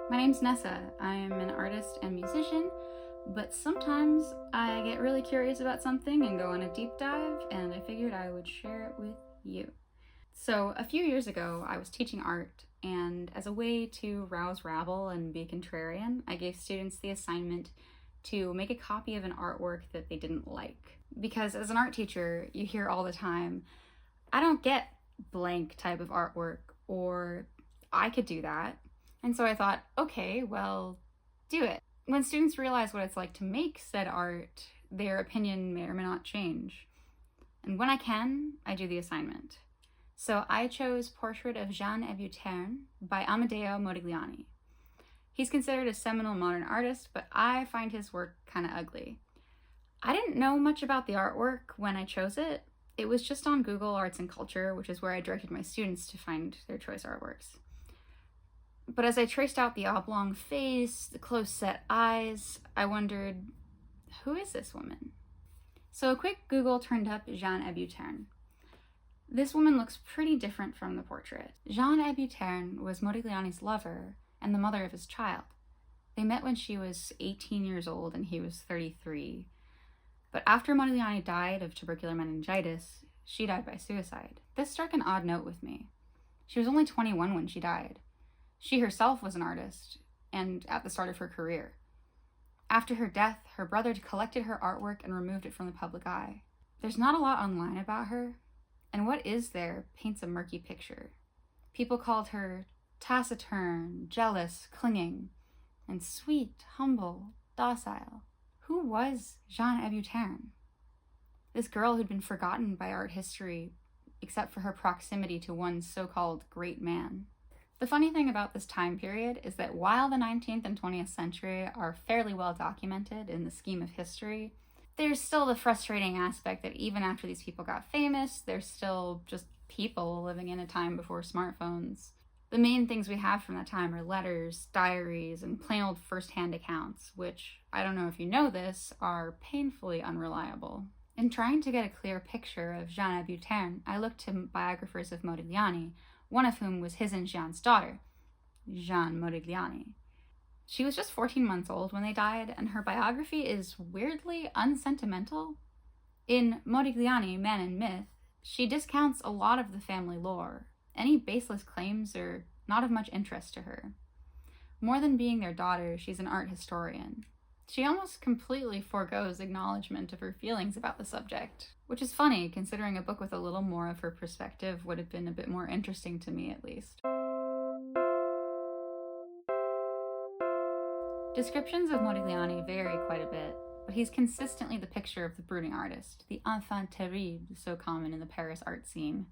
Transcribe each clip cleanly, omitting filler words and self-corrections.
My name's Nessa. I'm an artist and musician, but sometimes I get really curious about something and go on a deep dive, and I figured I would share it with you. So, a few years ago, I was teaching art, and as a way to rouse rabble and be contrarian, I gave students the assignment to make a copy of an artwork that they didn't like. Because as an art teacher, you hear all the time, I don't get blank type of artwork, or I could do that. And so I thought, okay, well, do it. When students realize what it's like to make said art, their opinion may or may not change. And when I can, I do the assignment. So I chose Portrait of Jeanne Hébuterne by Amedeo Modigliani. He's considered a seminal modern artist, but I find his work kind of ugly. I didn't know much about the artwork when I chose it. It was just on Google Arts and Culture, which is where I directed my students to find their choice artworks. But as I traced out the oblong face, the close-set eyes, I wondered, who is this woman? So a quick Google turned up Jeanne Hébuterne. This woman looks pretty different from the portrait. Jeanne Hébuterne was Modigliani's lover and the mother of his child. They met when she was 18 years old and he was 33. But after Modigliani died of tubercular meningitis, she died by suicide. This struck an odd note with me. She was only 21 when she died. She herself was an artist, and at the start of her career. After her death, her brother collected her artwork and removed it from the public eye. There's not a lot online about her, and what is there paints a murky picture. People called her taciturn, jealous, clinging, and sweet, humble, docile. Who was Jeanne Hébuterne? This girl who'd been forgotten by art history, except for her proximity to one so-called great man. The funny thing about this time period is that while the 19th and 20th century are fairly well documented in the scheme of history, there's still the frustrating aspect that even after these people got famous, they're still just people living in a time before smartphones. The main things we have from that time are letters, diaries, and plain old first-hand accounts, which, I don't know if you know this, are painfully unreliable. In trying to get a clear picture of Jeanne Hébuterne, I looked to biographers of Modigliani, one of whom was his and Jeanne's daughter, Jeanne Modigliani. She was just 14 months old when they died, and her biography is weirdly unsentimental. In Modigliani, Man and Myth, she discounts a lot of the family lore. Any baseless claims are not of much interest to her. More than being their daughter, she's an art historian. She almost completely forgoes acknowledgement of her feelings about the subject, which is funny considering a book with a little more of her perspective would have been a bit more interesting to me at least. Descriptions of Modigliani vary quite a bit, but he's consistently the picture of the brooding artist, the enfant terrible so common in the Paris art scene.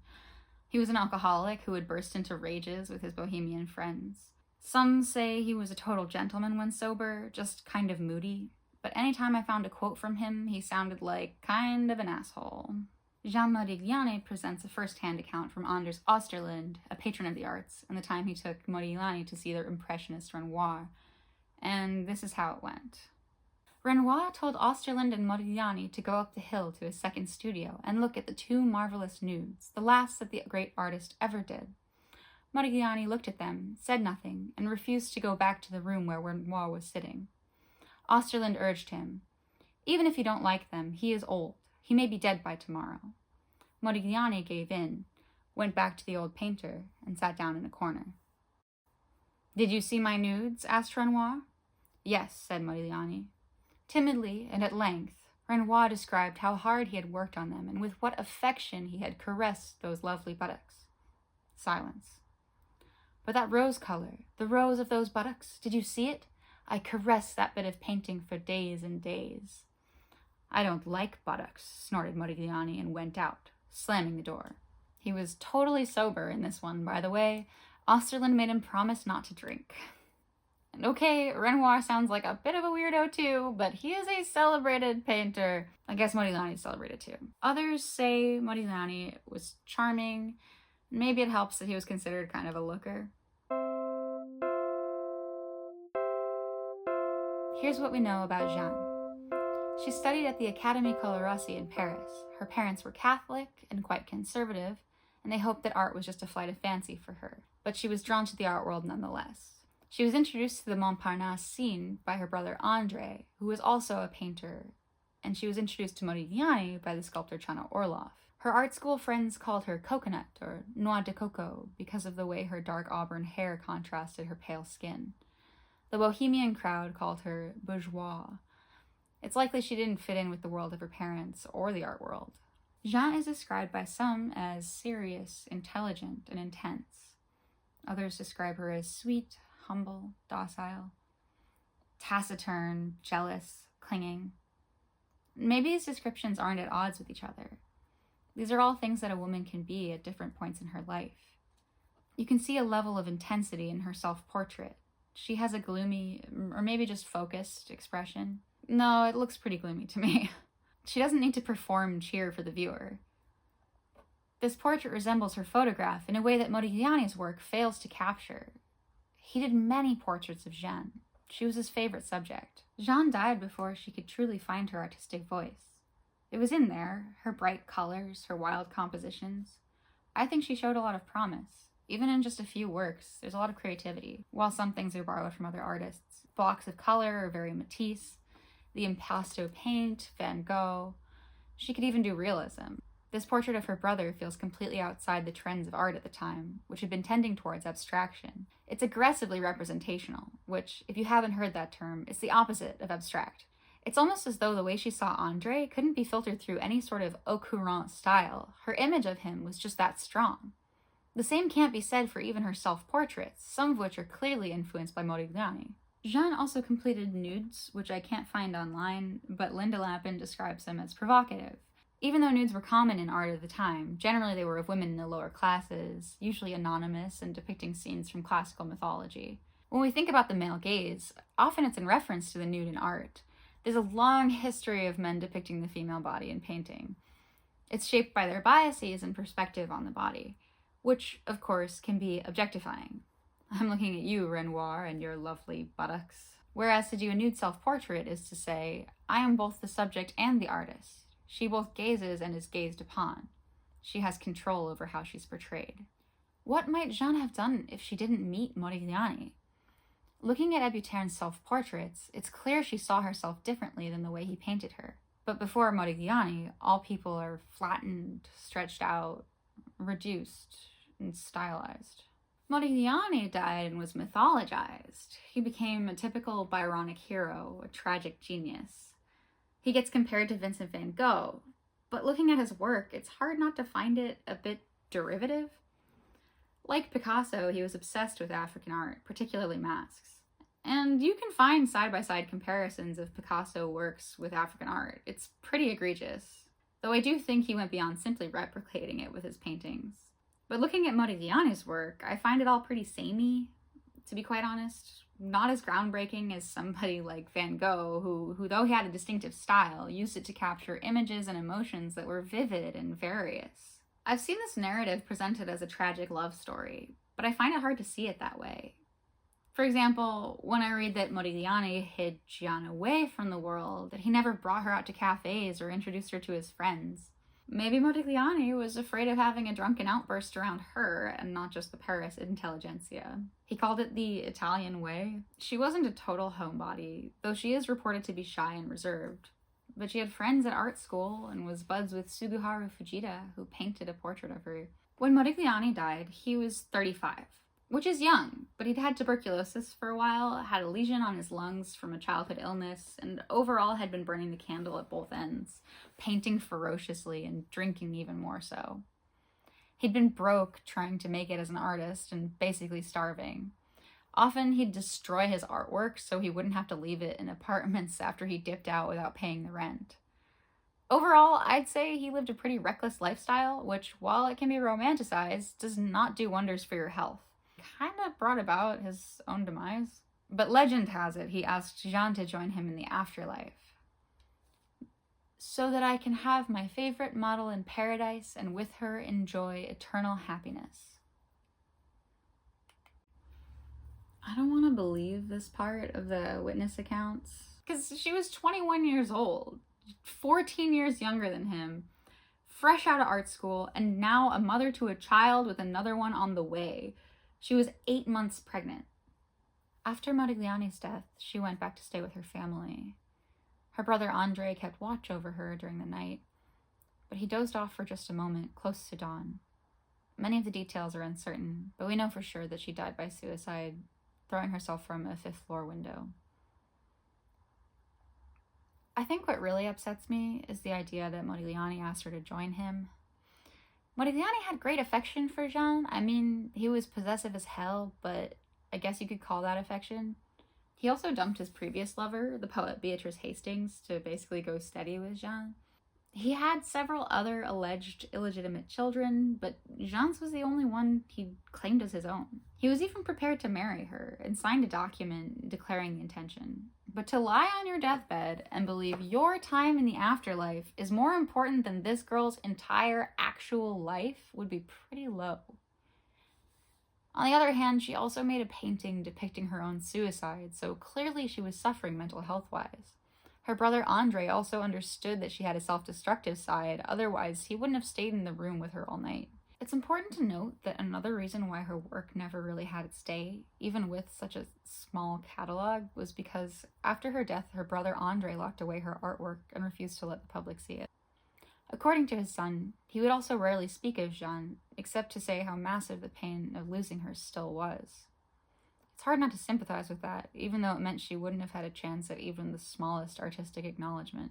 He was an alcoholic who would burst into rages with his bohemian friends. Some say he was a total gentleman when sober, just kind of moody, but anytime I found a quote from him, he sounded like kind of an asshole. Jeanne Modigliani presents a first-hand account from Anders Osterlund, a patron of the arts, and the time he took Modigliani to see their impressionist Renoir, and this is how it went. Renoir told Osterlund and Modigliani to go up the hill to his second studio and look at the two marvelous nudes, the last that the great artist ever did. Modigliani looked at them, said nothing, and refused to go back to the room where Renoir was sitting. Osterlund urged him, "Even if you don't like them, he is old. He may be dead by tomorrow." Modigliani gave in, went back to the old painter, and sat down in a corner. "Did you see my nudes?" asked Renoir. "Yes," said Modigliani. Timidly and at length, Renoir described how hard he had worked on them and with what affection he had caressed those lovely buttocks. Silence. "But that rose color, the rose of those buttocks, did you see it? I caressed that bit of painting for days and days." "I don't like buttocks," snorted Modigliani and went out, slamming the door. He was totally sober in this one, by the way. Osterlund made him promise not to drink. And okay, Renoir sounds like a bit of a weirdo too, but he is a celebrated painter. I guess Modigliani's celebrated too. Others say Modigliani was charming. Maybe it helps that he was considered kind of a looker. Here's what we know about Jeanne. She studied at the Académie Colarossi in Paris. Her parents were Catholic and quite conservative, and they hoped that art was just a flight of fancy for her. But she was drawn to the art world nonetheless. She was introduced to the Montparnasse scene by her brother André, who was also a painter, and she was introduced to Modigliani by the sculptor Chana Orloff. Her art school friends called her Coconut or Noix de Coco because of the way her dark auburn hair contrasted her pale skin. The bohemian crowd called her bourgeois. It's likely she didn't fit in with the world of her parents or the art world. Jeanne is described by some as serious, intelligent, and intense. Others describe her as sweet, humble, docile, taciturn, jealous, clinging. Maybe these descriptions aren't at odds with each other. These are all things that a woman can be at different points in her life. You can see a level of intensity in her self-portrait. She has a gloomy, or maybe just focused, expression. No, it looks pretty gloomy to me. She doesn't need to perform cheer for the viewer. This portrait resembles her photograph in a way that Modigliani's work fails to capture. He did many portraits of Jeanne. She was his favorite subject. Jeanne died before she could truly find her artistic voice. It was in there, her bright colors, her wild compositions. I think she showed a lot of promise. Even in just a few works, there's a lot of creativity, while some things are borrowed from other artists. Blocks of color are very Matisse, the impasto paint, Van Gogh. She could even do realism. This portrait of her brother feels completely outside the trends of art at the time, which had been tending towards abstraction. It's aggressively representational, which, if you haven't heard that term, is the opposite of abstract. It's almost as though the way she saw André couldn't be filtered through any sort of au courant style. Her image of him was just that strong. The same can't be said for even her self-portraits, some of which are clearly influenced by Modigliani. Jeanne also completed nudes, which I can't find online, but Linda Lappin describes them as provocative. Even though nudes were common in art at the time, generally they were of women in the lower classes, usually anonymous and depicting scenes from classical mythology. When we think about the male gaze, often it's in reference to the nude in art. There's a long history of men depicting the female body in painting. It's shaped by their biases and perspective on the body, which, of course, can be objectifying. I'm looking at you, Renoir, and your lovely buttocks. Whereas to do a nude self-portrait is to say, I am both the subject and the artist. She both gazes and is gazed upon. She has control over how she's portrayed. What might Jeanne have done if she didn't meet Modigliani? Looking at Hébuterne's self-portraits, it's clear she saw herself differently than the way he painted her. But before Modigliani, all people are flattened, stretched out, reduced, and stylized. Modigliani died and was mythologized. He became a typical Byronic hero, a tragic genius. He gets compared to Vincent van Gogh, but looking at his work, it's hard not to find it a bit derivative. Like Picasso, he was obsessed with African art, particularly masks. And you can find side-by-side comparisons of Picasso works with African art. It's pretty egregious, though I do think he went beyond simply replicating it with his paintings. But looking at Modigliani's work, I find it all pretty samey, to be quite honest. Not as groundbreaking as somebody like Van Gogh, who though he had a distinctive style, used it to capture images and emotions that were vivid and various. I've seen this narrative presented as a tragic love story, but I find it hard to see it that way. For example, when I read that Modigliani hid Jeanne away from the world, that he never brought her out to cafes or introduced her to his friends, maybe Modigliani was afraid of having a drunken outburst around her and not just the Paris intelligentsia. He called it the Italian way. She wasn't a total homebody, though she is reported to be shy and reserved. But she had friends at art school and was buds with Sugiharu Fujita, who painted a portrait of her. When Modigliani died, he was 35, which is young, but he'd had tuberculosis for a while, had a lesion on his lungs from a childhood illness, and overall had been burning the candle at both ends, painting ferociously and drinking even more so. He'd been broke trying to make it as an artist and basically starving. Often he'd destroy his artwork so he wouldn't have to leave it in apartments after he dipped out without paying the rent. Overall, I'd say he lived a pretty reckless lifestyle, which, while it can be romanticized, does not do wonders for your health. Kinda brought about his own demise. But legend has it he asked Jeanne to join him in the afterlife, so that I can have my favorite model in paradise and with her enjoy eternal happiness. I don't want to believe this part of the witness accounts, because she was 21 years old, 14 years younger than him, fresh out of art school, and now a mother to a child with another one on the way. She was 8 months pregnant. After Modigliani's death, she went back to stay with her family. Her brother Andre kept watch over her during the night, but he dozed off for just a moment, close to dawn. Many of the details are uncertain, but we know for sure that she died by suicide, throwing herself from a fifth-floor window. I think what really upsets me is the idea that Modigliani asked her to join him. Modigliani had great affection for Jeanne. I mean, he was possessive as hell, but I guess you could call that affection. He also dumped his previous lover, the poet Beatrice Hastings, to basically go steady with Jeanne. He had several other alleged illegitimate children, but Jeanne's was the only one he claimed as his own. He was even prepared to marry her and signed a document declaring the intention. But to lie on your deathbed and believe your time in the afterlife is more important than this girl's entire actual life would be pretty low. On the other hand, she also made a painting depicting her own suicide, so clearly she was suffering mental health-wise. Her brother Andre also understood that she had a self-destructive side, otherwise he wouldn't have stayed in the room with her all night. It's important to note that another reason why her work never really had its day, even with such a small catalog, was because after her death, her brother Andre locked away her artwork and refused to let the public see it. According to his son, he would also rarely speak of Jeanne, except to say how massive the pain of losing her still was. It's hard not to sympathize with that, even though it meant she wouldn't have had a chance at even the smallest artistic acknowledgement.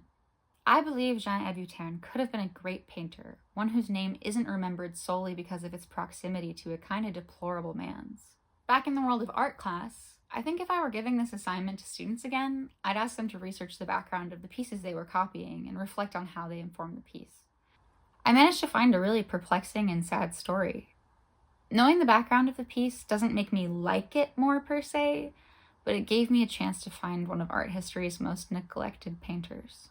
I believe Jeanne Hébuterne could have been a great painter, one whose name isn't remembered solely because of its proximity to a kind of deplorable man's. Back in the world of art class, I think if I were giving this assignment to students again, I'd ask them to research the background of the pieces they were copying and reflect on how they informed the piece. I managed to find a really perplexing and sad story. Knowing the background of the piece doesn't make me like it more per se, but it gave me a chance to find one of art history's most neglected painters.